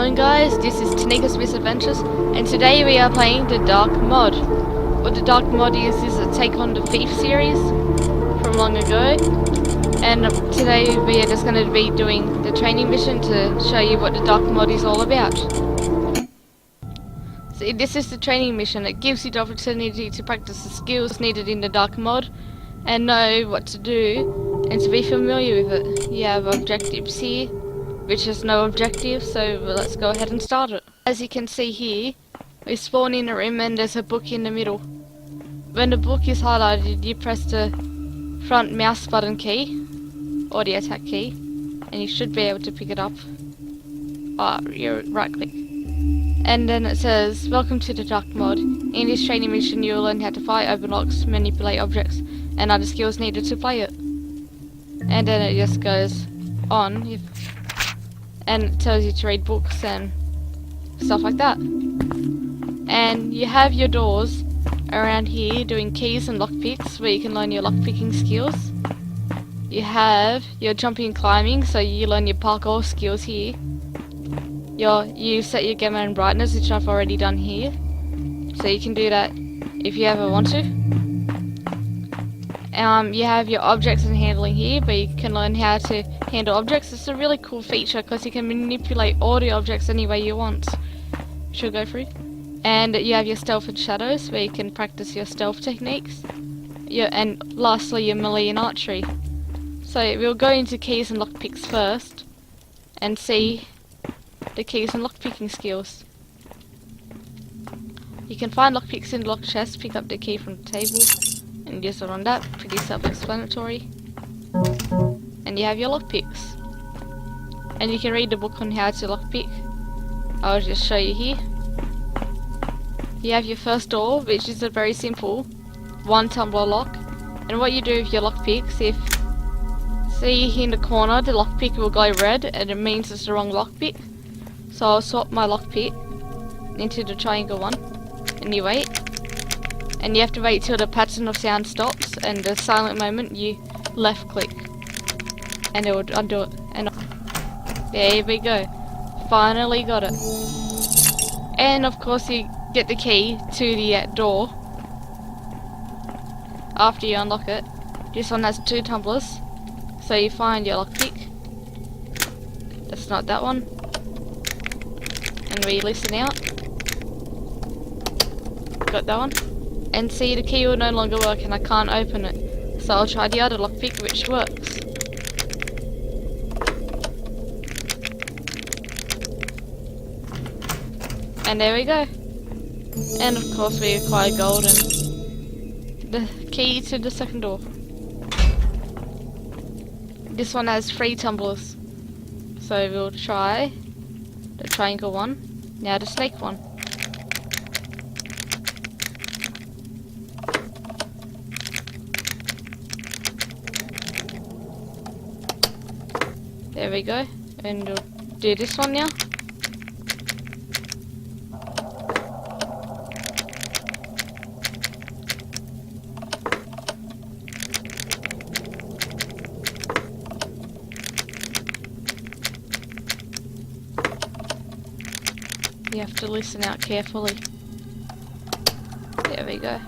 going, guys? This is Tanika's Misadventures, and today we are playing the Dark Mod. What the Dark Mod is a take on the Thief series from long ago, and today we are just going to be doing the training mission to show you what the Dark Mod is all about. So this is the training mission. It gives you the opportunity to practice the skills needed in the Dark Mod and know what to do and to be familiar with it. You have objectives here, which has no objective, so let's go ahead and start it. As you can see here, we spawn in a room and there's a book in the middle. When the book is highlighted, you press the front mouse button key, or the attack key, and you should be able to pick it up. You right click. And then it says, welcome to the Dark Mod. In this training mission you will learn how to fight, open locks, manipulate objects, and other skills needed to play it. And then it just goes on. And it tells you to read books and stuff like that. And you have your doors around here doing keys and lockpicks where you can learn your lockpicking skills. You have your jumping and climbing, so you learn your parkour skills here. You set your gamma and brightness, which I've already done here, so you can do that if you ever want to. You have your objects and handling here, but you can learn how to handle objects. It's a really cool feature because you can manipulate all the objects any way you want. Should go through. And you have your stealth and shadows, where you can practice your stealth techniques. And lastly, your melee and archery. So we'll go into keys and lockpicks first, and see the keys and lockpicking skills. You can find lockpicks in the lock chest, pick up the key from the table, and use it on that. Pretty self-explanatory. And you have your lockpicks. And you can read the book on how to lockpick. I'll just show you here. You have your first door, which is a very simple one tumbler lock. And what you do with your lockpicks, if see in the corner the lockpick will glow red, and it means it's the wrong lockpick. So I'll swap my lockpick into the triangle one, and you wait. And you have to wait till the pattern of sound stops, and the silent moment you left click, and it will undo it. And there we go, finally got it. And of course you get the key to the door after you unlock it. This one has 2 tumblers, so you find your lockpick. That's not that one. And we listen out. Got that one. And see, the key will no longer work and I can't open it. So I'll try the other lockpick, which works. And there we go. And of course we acquire gold and the key to the second door. This one has 3 tumblers. So we'll try the triangle one. Now the snake one. There we go, and we'll do this one now. You have to listen out carefully. There we go.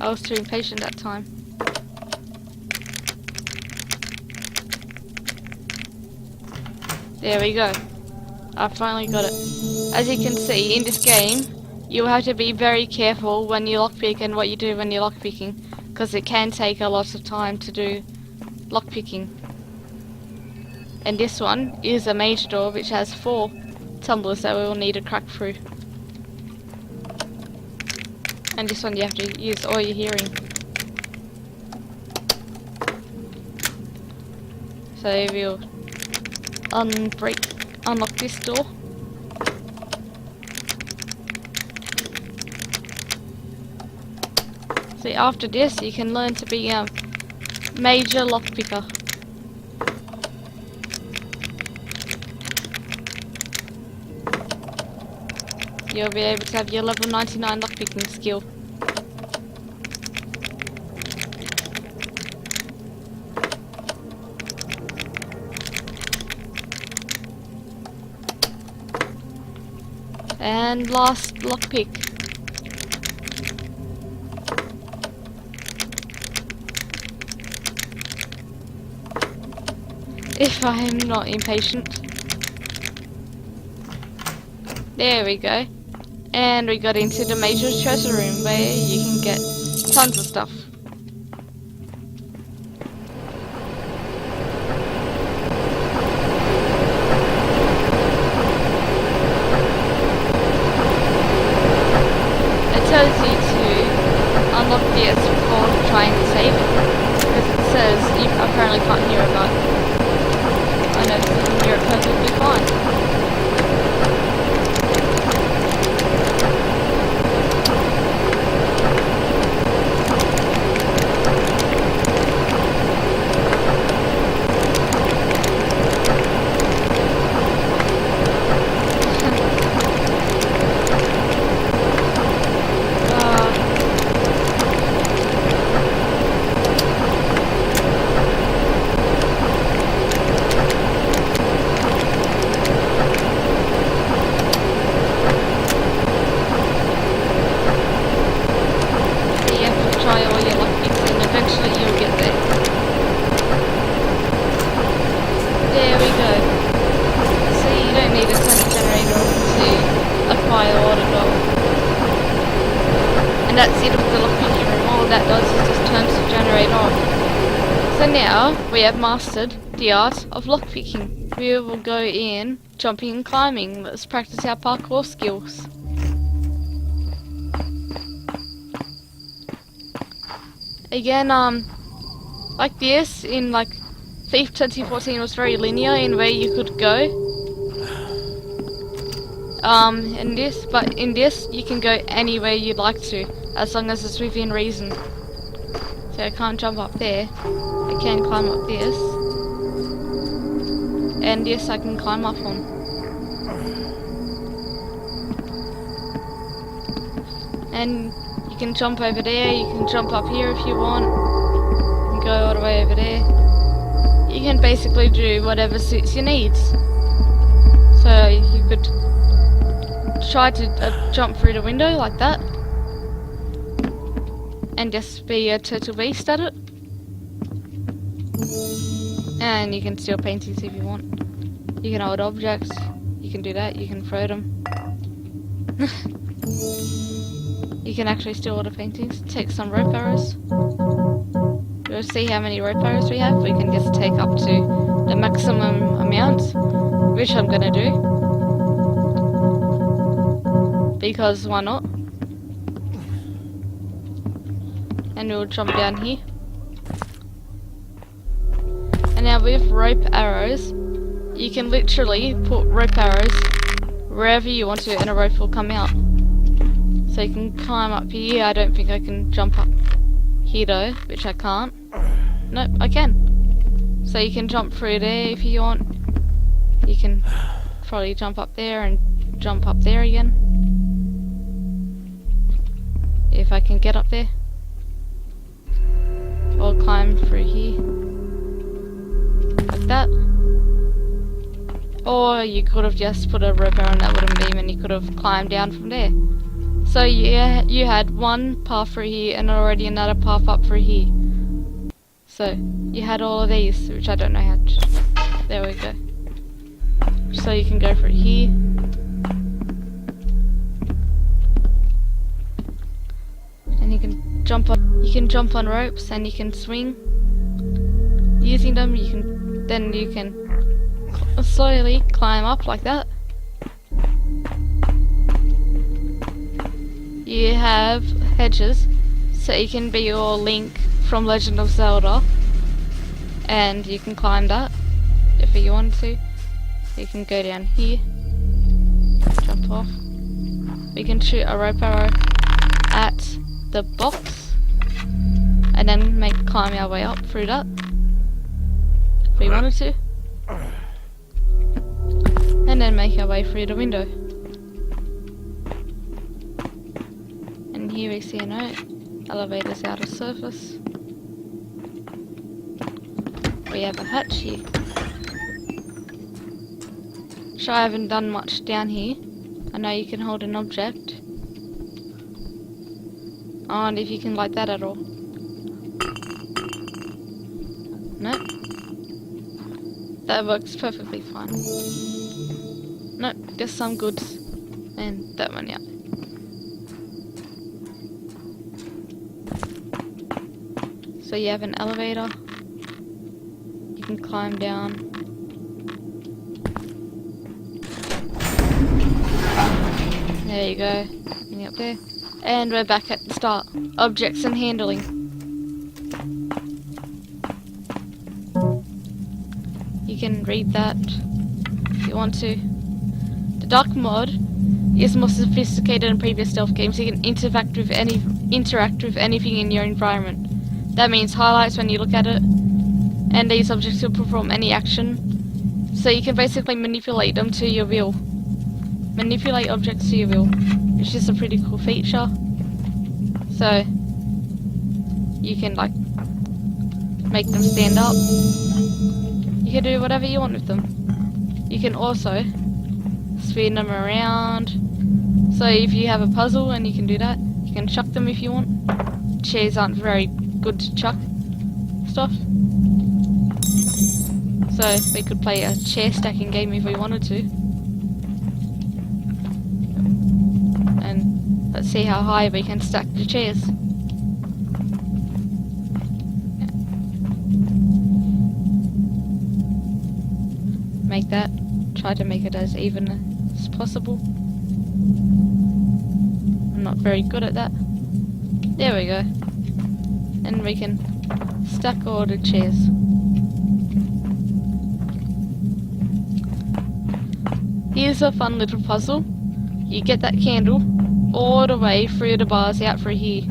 I was too impatient that time. There we go. I finally got it. As you can see, in this game, you have to be very careful when you lockpick and what you do when you're lockpicking, because it can take a lot of time to do lockpicking. And this one is a major door which has 4 tumblers that we will need to crack through. And this one you have to use all your hearing. So we'll unlock this door. See, after this you can learn to be major lockpicker. You'll be able to have your level 99 lockpicking skill. And last lockpick. If I am not impatient. There we go. And we got into the major treasure room where you can get tons of stuff. It tells you to unlock the S before trying to save, because it says you apparently can't hear it, but I know you can hear it perfectly fine. And that's it with the lockpicking room. All that does is just turns the generator off. So now we have mastered the art of lockpicking. We will go in jumping and climbing. Let's practice our parkour skills. Again, like this in like Thief 2014 was very linear in where you could go. In this, but in this you can go anywhere you'd like to, as long as it's within reason. So I can't jump up there. I can climb up this, and this I can climb up on. And you can jump over there. You can jump up here if you want. You can go all the way over there. You can basically do whatever suits your needs. So you could try to jump through the window like that and just be a total beast at it. And you can steal paintings if you want. You can hold objects. You can do that. You can throw them. You can actually steal all the paintings. Take some rope arrows. We'll see how many rope arrows we have. We can just take up to the maximum amount, which I'm gonna do. Because why not? And we'll jump down here. And now with rope arrows, you can literally put rope arrows wherever you want to and a rope will come out. So you can climb up here. I don't think I can jump up here though, which I can't. Nope, I can. So you can jump through there if you want. You can probably jump up there and jump up there again. If I can get up there. Or climb through here. Like that. Or you could have just put a rope arrow on that wooden beam and you could have climbed down from there. So yeah, you had one path through here and already another path up through here. So you had all of these, which I don't know how to. There we go. So you can go through here. And you can jump on ropes and you can swing. Using them, you can slowly climb up like that. You have hedges, so you can be your Link from Legend of Zelda, and you can climb that if you want to. You can go down here, jump off. You can shoot a rope arrow at the box, and then climb our way up through that if we wanted to, and then make our way through the window. And here we see a note, elevator's outer surface. We have a hatch here. Sure, I haven't done much down here. I know you can hold an object. I wonder if you can light that at all. Nope. That works perfectly fine. Nope, just some goods. And that one, yeah. So you have an elevator. You can climb down. There you go. Getting up there. And we're back at the start. Objects and handling. You can read that if you want to. The dark mod is more sophisticated than previous stealth games. You can interact with anything in your environment. That means highlights when you look at it, and these objects will perform any action. So you can basically manipulate them to your will. Manipulate objects to your will, which is a pretty cool feature. So you can like make them stand up. You can do whatever you want with them. You can also spin them around. So if you have a puzzle and you can do that, you can chuck them if you want. Chairs aren't very good to chuck stuff. So we could play a chair stacking game if we wanted to. And let's see how high we can stack the chairs. Make that. Try to make it as even as possible. I'm not very good at that. There we go. And we can stack all the chairs. Here's a fun little puzzle. You get that candle all the way through the bars out through here.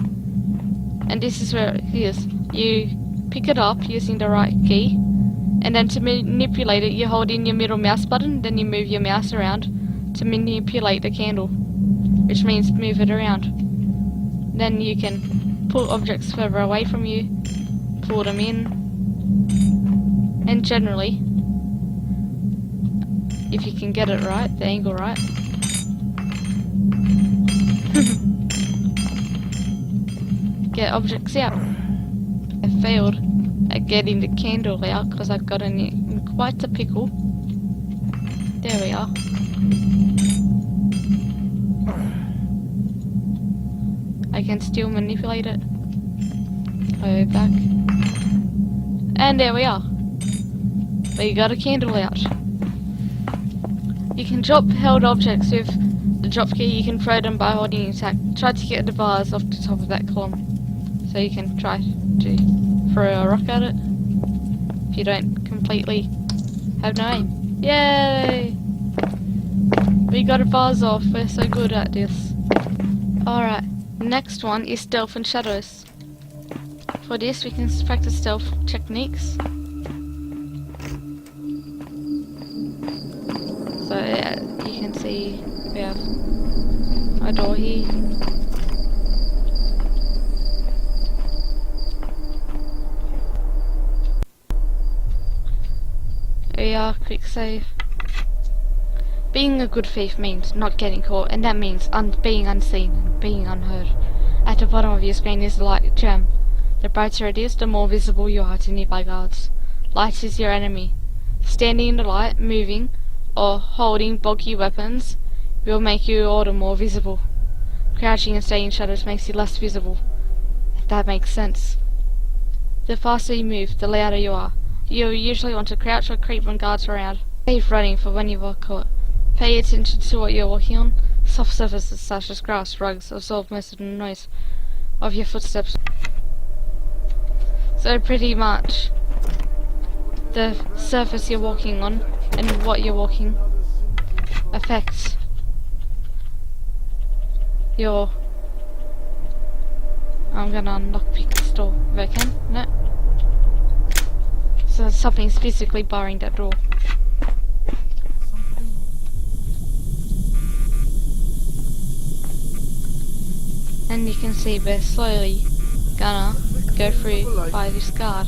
And this is where it is. You pick it up using the right key. And then to manipulate it, you hold in your middle mouse button, then you move your mouse around to manipulate the candle, which means move it around. Then you can pull objects further away from you, pull them in, and generally, if you can get it right, the angle right, get objects out. I failed at getting the candle out because I've gotten it in quite a pickle. There we are. I can still manipulate it. Go back. And there we are. We got a candle out. You can drop held objects with the drop key. You can throw them by holding attack. Try to get the bars off the top of that column. So you can try to throw a rock at it if you don't completely have no aim. Yay! We got a bars off. We're so good at this. Alright, next one is stealth and shadows. For this we can practice stealth techniques. So yeah, you can see we have a door here. We are quick save. Being a good thief means not getting caught, and that means being unseen and being unheard. At the bottom of your screen is the light gem. The brighter it is, the more visible you are to nearby guards. Light is your enemy. Standing in the light, moving, or holding bulky weapons will make you all the more visible. Crouching and staying in shadows makes you less visible. If that makes sense. The faster you move, the louder you are. You'll usually want to crouch or creep when guards are around. Save running for when you are caught. Pay attention to what you're walking on. Soft surfaces such as grass, rugs absorb most of the noise of your footsteps. So pretty much the surface you're walking on and what you're walking affects your... I'm gonna unlock picks. this door if I can. No. So something's physically barring that door. And you can see we're slowly gonna go through by this guard.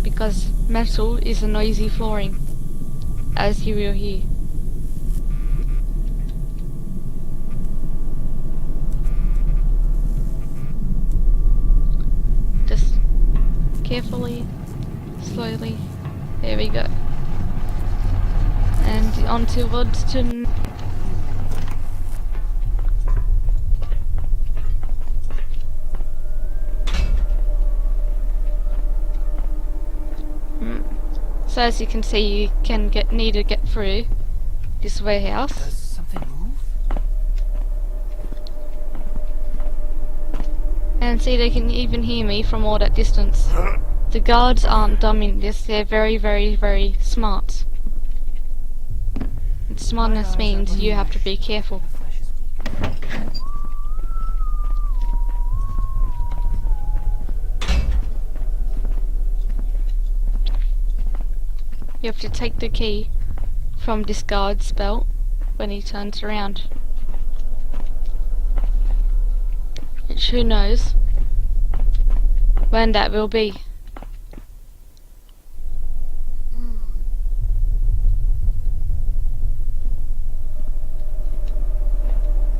Because metal is a noisy flooring, as you will hear. Just carefully, slowly, there we go. And on towards to... So as you can see, you can need to get through this warehouse. Does something move? And see, they can even hear me from all that distance. The guards aren't dumb in this, they're very, very, very smart. And smartness means you have to be careful. You have to take the key from this guard's belt when he turns around. Which who knows when that will be.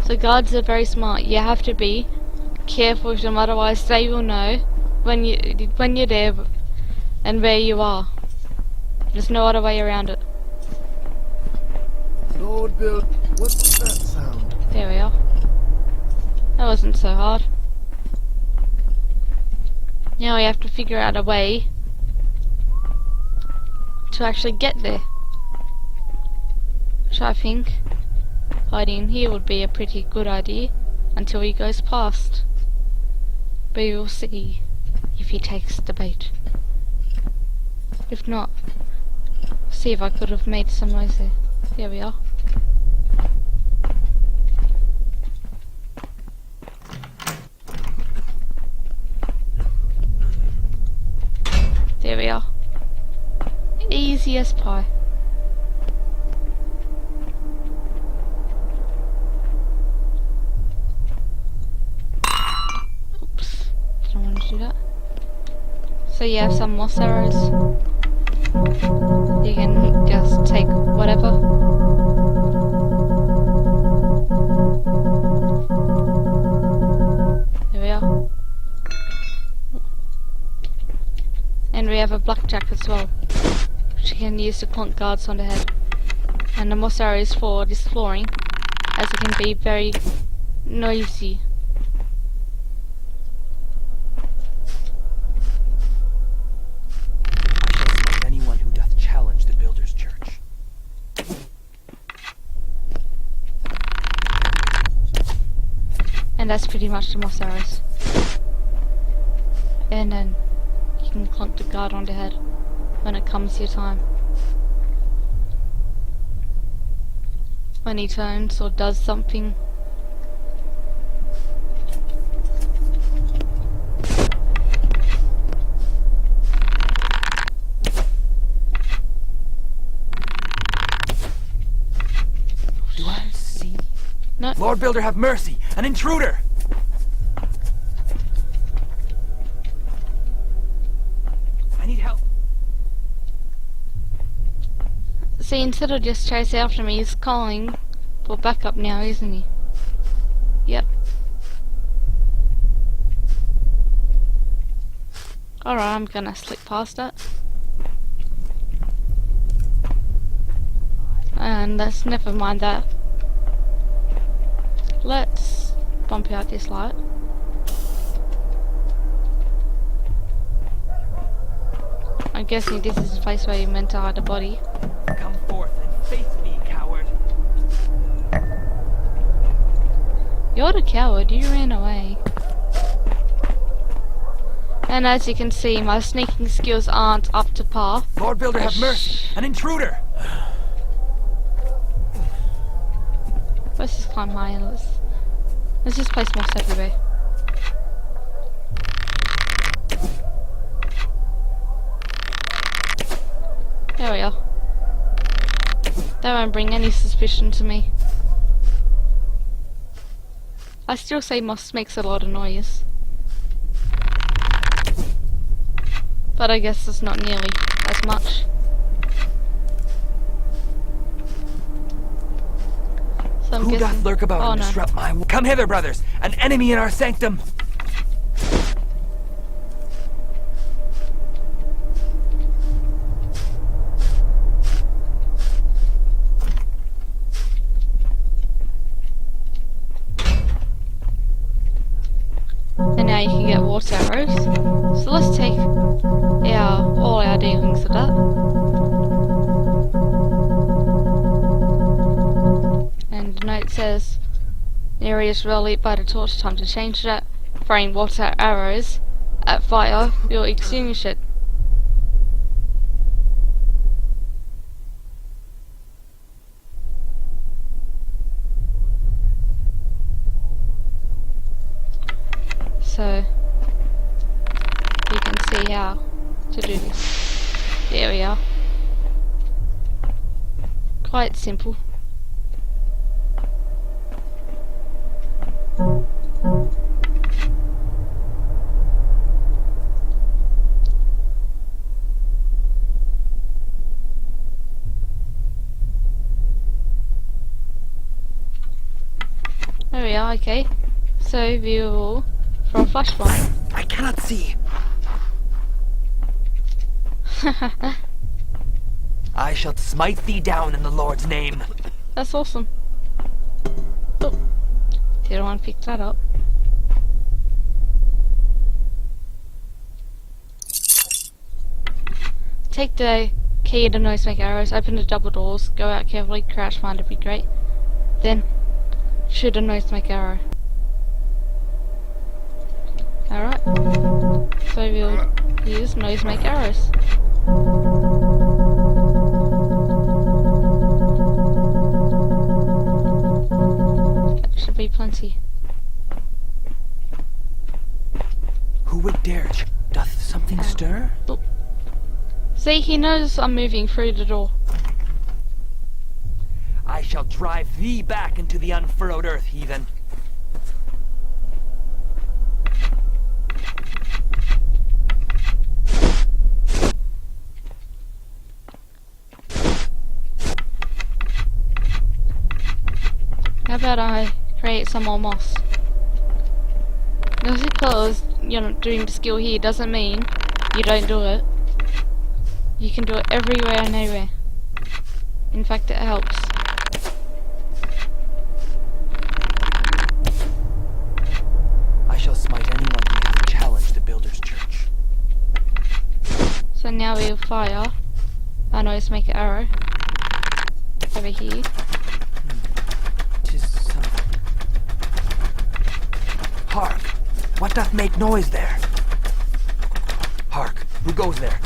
So guards are very smart. You have to be careful with them, otherwise they will know when you're there and where you are. There's no other way around it. Lord Bill, what's that sound? There we are. That wasn't so hard. Now we have to figure out a way to actually get there. Which I think hiding in here would be a pretty good idea until he goes past. But we'll see if he takes the bait. If not, see if I could have made some noise there. There we are. There we are. Easy as pie. Oops. Don't want to do that. So you have some moss arrows. You can just take whatever. There we are. And we have a blackjack as well, which you can use to clunk guards on the head. And the moss arrow is for this flooring, as it can be very noisy. And that's pretty much the moss arrows. And then you can clunk the guard on the head when it comes your time. When he turns or does something. Do I see? No. Lord Builder, have mercy! An intruder! I need help. See, instead of just chase after me, he's calling for backup now, isn't he? Yep. Alright, I'm gonna slip past that. And let's never mind that. Let's bump out this light. I'm guessing this is the place where you're meant to hide the body. Come forth and face me, coward. You're the coward, you ran away. And as you can see, my sneaking skills aren't up to par. Lord Builder, have mercy! An intruder! Let's just climb high and let's just place moss everywhere. There we are. That won't bring any suspicion to me. I still say moss makes a lot of noise. But I guess it's not nearly as much. So I'm Who guessing... doth lurk about Oh, and no. disrupt my... Come hither, brothers! An enemy in our sanctum! And now you can get water arrows. So let's take all our dealings with that. And the note says, the area is well lit by the torch, time to change that. Throwing water arrows at fire will extinguish it. So you can see how to do this. There we are. Quite simple. There we are, okay. So viewable from flashlight. I cannot see. I shall smite thee down in the Lord's name. That's awesome. Oh, didn't want to pick that up. Take the key to nose make arrows, open the double doors, go out carefully, crouch find would be great. Then shoot a nose make arrow. Alright. So we'll use nose make arrows. That should be plenty. Who would dare? Doth something stir? Look. See, he knows I'm moving through the door. I shall drive thee back into the unfurrowed earth, heathen. How about I create some more moss? Just because you're not doing the skill here doesn't mean you don't do it. You can do it everywhere and anywhere. In fact, it helps. I shall smite anyone who hath challenged the builder's church. So now we'll fire. I know, let's make an arrow. Over here. 'Tis something. Hark! What doth make noise there? Hark! Who goes there?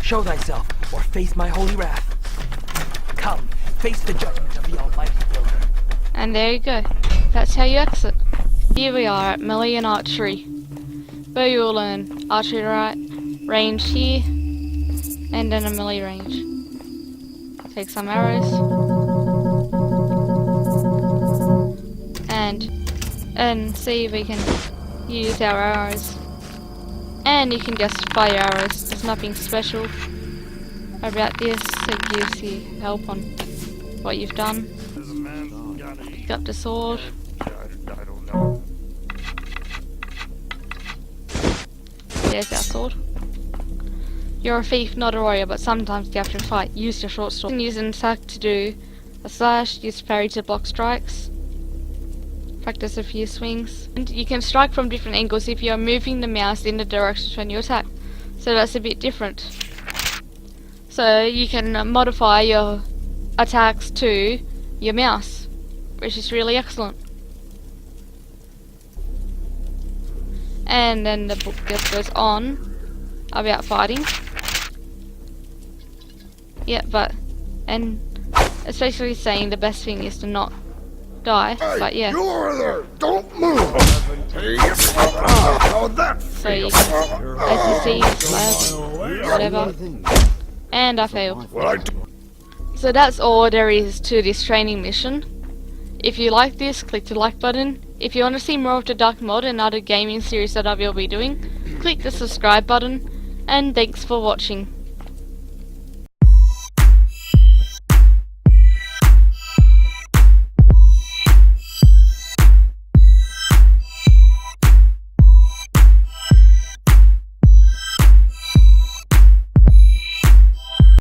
Show thyself, or face my holy wrath. Come, face the judgment of the almighty builder. And there you go. That's how you exit. Here we are at melee and archery. Where you will learn archery right, range here, and then a melee range. Take some arrows. And see if we can use our arrows. And you can just fire arrows. There's nothing special about this. It gives you help on what you've done. Pick up the sword. There's our sword. You're a thief, not a warrior, but sometimes you have to fight. Use your short sword. You can use an attack to do a slash, use parry to block strikes. Practice a few swings. And you can strike from different angles if you're moving the mouse in the direction when you attack. So that's a bit different. So you can modify your attacks to your mouse, which is really excellent. And then the book just goes on about fighting. Yeah, and especially saying the best thing is to not die, but yeah. You over there! Don't move! How that So you can, as you see, slab, whatever. And I failed. What? So that's all there is to this training mission. If you like this, click the like button. If you want to see more of the Dark Mod and other gaming series that I will be doing, click the subscribe button. And thanks for watching.